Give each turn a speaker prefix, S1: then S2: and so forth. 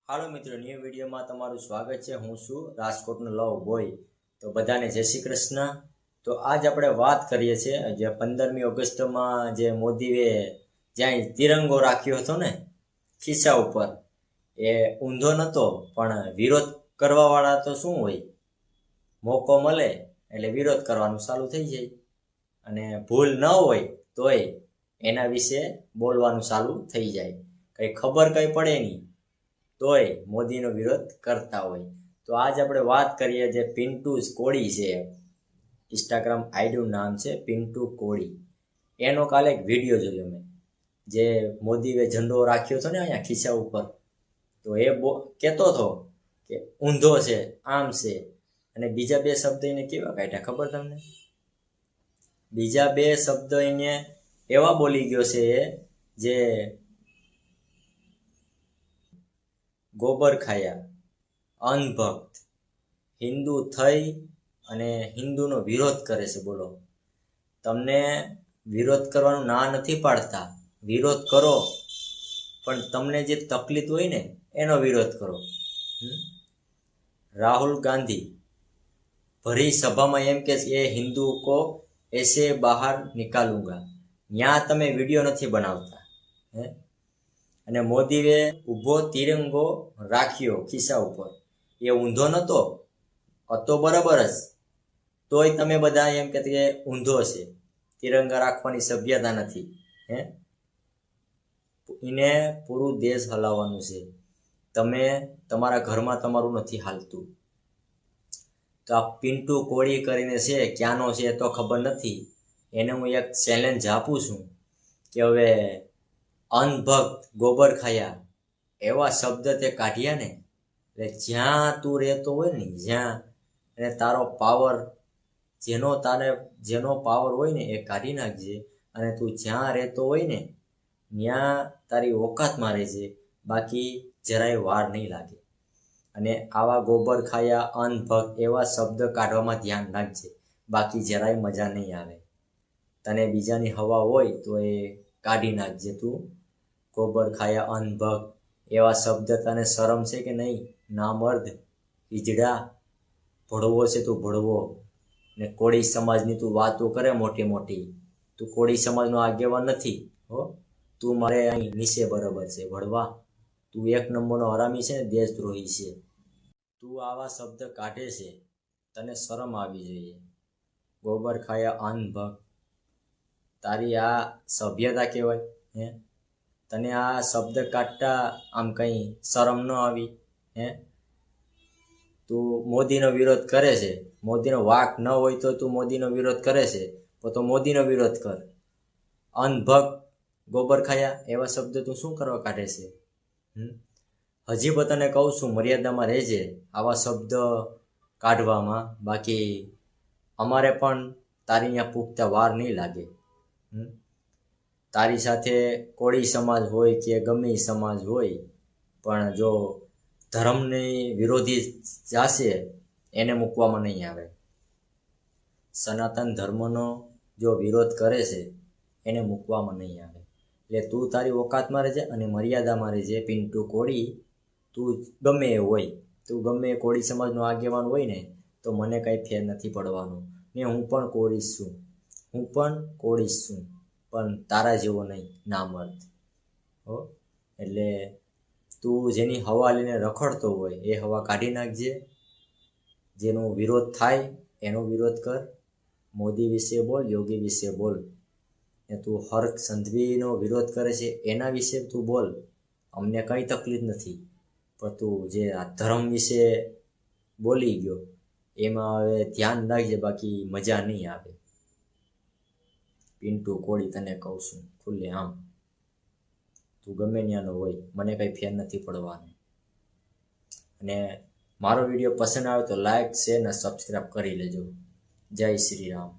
S1: હાલો મિત્રો, ન્યૂ વિડીયોમાં તમારું સ્વાગત છે। હું છું રાજકોટનો લવ બોય। તો બધાને જય શ્રી કૃષ્ણ। તો આજ આપણે વાત કરીએ છીએ જે 15મી ઓગસ્ટમાં જે મોદીએ જ્યાં તિરંગો રાખ્યો હતો ને ખિસ્સા ઉપર, એ ઊંધો નહોતો, પણ વિરોધ કરવાવાળા તો શું હોય, મોકો મળે એટલે વિરોધ કરવાનું ચાલુ થઈ જાય, અને ભૂલ ન હોય તોય એના વિશે બોલવાનું ચાલુ થઈ જાય। કંઈ ખબર કંઈ પડે નહીં તોય મોદીનો વિરોધ કરતા હોય। તો આજ આપણે વાત કરીએ, જે પિન્ટુ કોળી છે, ઇન્સ્ટાગ્રામ આઈડીનું નામ છે પિન્ટુ કોળી। એનો કાલે એક વિડીયો જોયો મેં, જે મોદીએ ઝંડો રાખ્યો હતો ને અહીંયા ખિસ્સા ઉપર, તો એ કહેતો હતો કે ઊંધો છે, આમ છે, અને બીજા બે શબ્દ એને કેવા કાઢ્યા ખબર તમને? બીજા બે શબ્દ એને એવા બોલી ગયો છે જે ગોબર ખાયા, અનભક્ત, હિન્દુ થઈ અને હિન્દુનો વિરોધ કરે છે। બોલો, તમને વિરોધ કરવાનું ના નથી પાડતા, વિરોધ કરો, પણ તમને જે તકલીફ હોય ને એનો વિરોધ કરો। રાહુલ ગાંધી ભરી સભામાં એમ કે એ હિન્દુ કો એસે બહાર નિકાલુંગા, ત્યાં તમે વિડીયો નથી બનાવતા હે। અને મોદીએ ઊભો તિરંગો રાખ્યો ખિસ્સા ઉપર, એ ઊંધો નહોતો, હતો બરાબર જ, તોય તમે બધા એમ કે ઊંધો છે, તિરંગા રાખવાની સભ્યતા નથી હે। એને પૂરું દેશ હલાવવાનું છે, તમે તમારા ઘરમાં તમારું નથી હાલતું। તો આ પિન્ટુ કોળી કરીને છે, ક્યાંનો છે તો ખબર નથી, એને હું એક ચેલેન્જ આપું છું કે હવે અનભક્ત, ગોબર ખાયા એવા શબ્દ તે કાઢ્યા ને, એટલે જ્યાં તું રહેતો હોય ને, જ્યાં અને તારો પાવર, જેનો પાવર હોય ને એ કાઢી નાખજે, અને તું જ્યાં રહેતો હોય ને ત્યાં તારી ઓકાતમાં રહેજે, બાકી જરાય વાર નહીં લાગે। અને આવા ગોબર ખાયા, અનભક્ત એવા શબ્દ કાઢવામાં ધ્યાન રાખજે, બાકી જરાય મજા નહીં આવે। તને બીજાની હવા હોય તો એ કાઢી નાખજે। તું ગોબર ખાયા, અનભક્ત એવા શબ્દ, તને શરમ છે કે નહીં? ના મર્દ, હિજડા, ભડવો છે તું, ભડવો। ને કોળી સમાજની તું વાતો કરે મોટી મોટી, તું કોળી સમાજનો આગેવાન નથી હો, તું મારે અહીં નીચે બરાબર છે ભડવા, તું એક નંબરનો હરામી છે ને દેશદ્રોહી છે। તું આવા શબ્દ કાઢે છે, તને શરમ આવી જોઈએ। ગોબર ખાયા, અનભક્ત, તારી આ સભ્યતા કહેવાય હે? તને આ શબ્દ કાઢતા આમ કંઈ શરમ ન આવી હે? તું મોદીનો વિરોધ કરે છે, મોદીનો વાક ન હોય તો તું મોદીનો વિરોધ કરે છે, તો મોદીનો વિરોધ કર। અનભક્ત, ગોબર ખાયા એવા શબ્દ તું શું કરવા કાઢે છે? હજી પણ તને કહું છું, મર્યાદામાં રહેજે આવા શબ્દ કાઢવામાં, બાકી અમારે પણ તારી અહીંયા પૂગતા વાર નહીં લાગે। તારી સાથે કોળી સમાજ હોય કે ગમે સમાજ હોય, પણ જો ધર્મની વિરોધી જાશે એને મૂકવામાં નહીં આવે। સનાતન ધર્મનો જો વિરોધ કરે છે એને મૂકવામાં નહીં આવે। એટલે તું તારી ઓકાતમાં રહેજે અને મર્યાદામાં રહેજે પિન્ટુ કોળી। તું ગમે એ હોય, તું ગમે એ કોળી સમાજનો આગેવાન હોય ને, તો મને કાંઈ ફેર નથી પડવાનું, ને હું પણ કોળી છું, પણ તારા જેવો નહીં, ના મર્દ હો। એટલે તું જેની હવા લઈને રખડતો હોય એ હવા કાઢી નાખજે, જેનો વિરોધ થાય એનો વિરોધ કર। મોદી વિશે બોલ, યોગી વિશે બોલ, ને તું હર્ષ સંઘવીનો વિરોધ કરે છે એના વિશે તું બોલ, અમને કંઈ તકલીફ નથી, પણ તું જે આ ધર્મ વિશે બોલી ગયો એમાં હવે ધ્યાન રાખજે, બાકી મજા નહીં આવે। પિન્ટુ કોળી, તને કહું છું ખુલ્લે આમ, તું ગમે ત્યાંનો હોય, મને કંઈ ફેર નથી પડવાનું। અને મારો વિડીયો પસંદ આવે તો લાઈક, શેર અને સબસ્ક્રાઈબ કરી લેજો। જય શ્રી રામ।